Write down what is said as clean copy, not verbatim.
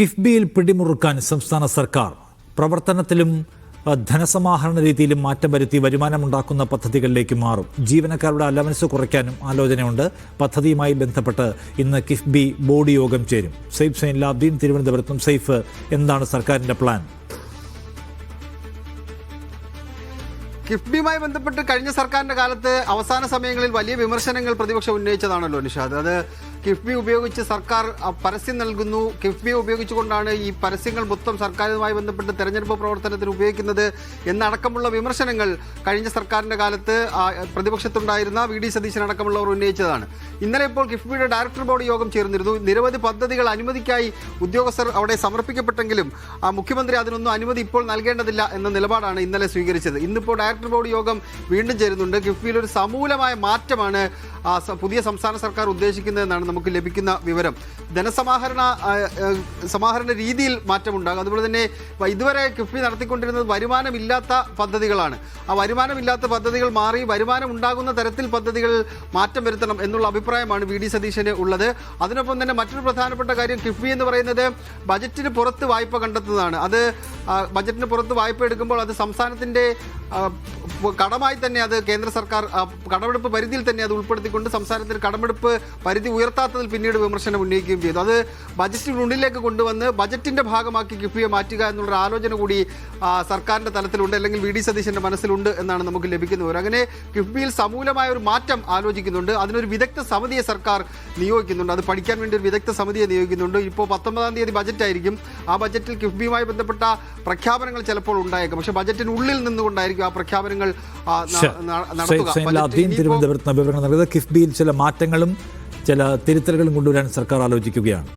കിഫ്ബിയിൽ പിടിമുറുക്കാൻ സംസ്ഥാന സർക്കാർ പ്രവർത്തനത്തിലും ധനസമാഹരണ രീതിയിലും മാറ്റം വരുത്തി വരുമാനമുണ്ടാക്കുന്ന പദ്ധതികളിലേക്ക് മാറും. ജീവനക്കാരുടെ അലവൻസ് കുറയ്ക്കാനും ആലോചനയുണ്ട്. പദ്ധതിയുമായി ബന്ധപ്പെട്ട് ഇന്ന് കിഫ്ബി ബോർഡ് യോഗം ചേരും. സൈഫ് സൈൻലാബ്ദീൻ തിരുവനന്തപുരത്തും. സൈഫ്, എന്താണ് സർക്കാരിന്റെ പ്ലാൻ? കിഫ്ബിയുമായി ബന്ധപ്പെട്ട് കഴിഞ്ഞ സർക്കാരിന്റെ കാലത്ത് അവസാന സമയങ്ങളിൽ വലിയ വിമർശനങ്ങൾ പ്രതിപക്ഷം ഉന്നയിച്ചതാണല്ലോ നിഷാദ്. അത് കിഫ്ബി ഉപയോഗിച്ച് സർക്കാർ പരസ്യം നൽകുന്നു, കിഫ്ബി ഉപയോഗിച്ചുകൊണ്ടാണ് ഈ പരസ്യങ്ങൾ മൊത്തം സർക്കാരുമായി ബന്ധപ്പെട്ട് തെരഞ്ഞെടുപ്പ് പ്രവർത്തനത്തിന് ഉപയോഗിക്കുന്നത് എന്നടക്കമുള്ള വിമർശനങ്ങൾ കഴിഞ്ഞ സർക്കാരിന്റെ കാലത്ത് പ്രതിപക്ഷത്തുണ്ടായിരുന്ന വി.ഡി. സതീശൻ അടക്കമുള്ളവർ ഉന്നയിച്ചതാണ്. ഇന്നലെ ഇപ്പോൾ കിഫ്ബിയുടെ ഡയറക്ടർ ബോർഡ് യോഗം ചേർന്നിരുന്നു. നിരവധി പദ്ധതികൾ അനുമതിക്കായി ഉദ്യോഗസ്ഥർ അവിടെ സമർപ്പിക്കപ്പെട്ടെങ്കിലും മുഖ്യമന്ത്രി അതിനൊന്നും അനുമതി ഇപ്പോൾ നൽകേണ്ടതില്ല എന്ന നിലപാടാണ് ഇന്നലെ സ്വീകരിച്ചത്. ഇന്നിപ്പോൾ ഡയറക്ടർ ബോർഡ് യോഗം വീണ്ടും ചേരുന്നുണ്ട്. കിഫ്ബിയിൽ ഒരു സമൂലമായ മാറ്റമാണ് പുതിയ സംസ്ഥാന സർക്കാർ ഉദ്ദേശിക്കുന്നതെന്നാണ് നമുക്ക് ലഭിക്കുന്ന വിവരം. സമാഹരണ രീതിയിൽ മാറ്റമുണ്ടാകും. അതുപോലെ തന്നെ ഇതുവരെ കിഫ്ബി നടത്തിക്കൊണ്ടിരുന്നത് വരുമാനമില്ലാത്ത പദ്ധതികളാണ്. ആ വരുമാനമില്ലാത്ത പദ്ധതികൾ മാറി വരുമാനം ഉണ്ടാകുന്ന തരത്തിൽ പദ്ധതികൾ മാറ്റം വരുത്തണം എന്നുള്ള അഭിപ്രായമാണ് വി.ഡി. സതീശന് ഉള്ളത്. അതിനൊപ്പം തന്നെ മറ്റൊരു പ്രധാനപ്പെട്ട കാര്യം, കിഫ്ബി എന്ന് പറയുന്നത് ബജറ്റിന് പുറത്ത് വായ്പ കണ്ടെത്തുന്നതാണ്. അത് ബജറ്റിന് പുറത്ത് വായ്പ എടുക്കുമ്പോൾ അത് സംസ്ഥാനത്തിൻ്റെ കടമായി തന്നെ അത് കേന്ദ്ര സർക്കാർ കടമെടുപ്പ് പരിധിയിൽ തന്നെ അത് ഉൾപ്പെടുത്തിക്കൊണ്ട് സംസ്ഥാനത്തിന് കടമെടുപ്പ് പരിധി ഉയർത്താത്തതിൽ പിന്നീട് വിമർശനം ഉന്നയിക്കുകയും ചെയ്തു. അത് ബജറ്റിനുള്ളിലേക്ക് കൊണ്ടുവന്ന് ബജറ്റിന്റെ ഭാഗമാക്കി കിഫ്ബിയെ മാറ്റുക എന്നുള്ളൊരു ആലോചന കൂടി സർക്കാരിന്റെ തലത്തിലുണ്ട്, അല്ലെങ്കിൽ വി.ഡി. സതീശന്റെ മനസ്സിലുണ്ട് എന്നാണ് നമുക്ക് ലഭിക്കുന്നത്. അങ്ങനെ കിഫ്ബിയിൽ സമൂലമായ ഒരു മാറ്റം ആലോചിക്കുന്നുണ്ട്. അതിനൊരു വിദഗ്ധ സമിതിയെ സർക്കാർ നിയോഗിക്കുന്നുണ്ട്. അത് പഠിക്കാൻ വേണ്ടി ഒരു വിദഗ്ധ സമിതിയെ നിയോഗിക്കുന്നുണ്ട്. ഇപ്പോൾ 19-ാം തീയതി ബജറ്റായിരിക്കും. ആ ബജറ്റിൽ കിഫ്ബിയുമായി ബന്ധപ്പെട്ട പ്രഖ്യാപനങ്ങൾ ചിലപ്പോൾ ഉണ്ടായേക്കും. പക്ഷേ ബജറ്റിനുള്ളിൽ നിന്നുകൊണ്ടായിരിക്കും ആ പ്രഖ്യാപനങ്ങൾ തിരുവനന്തപുരത്ത് വിവരങ്ങൾ നൽകുന്നത്. കിഫ്ബിയിൽ ചില മാറ്റങ്ങളും ചില തിരുത്തലുകളും കൊണ്ടുവരാൻ സർക്കാർ ആലോചിക്കുകയാണ്.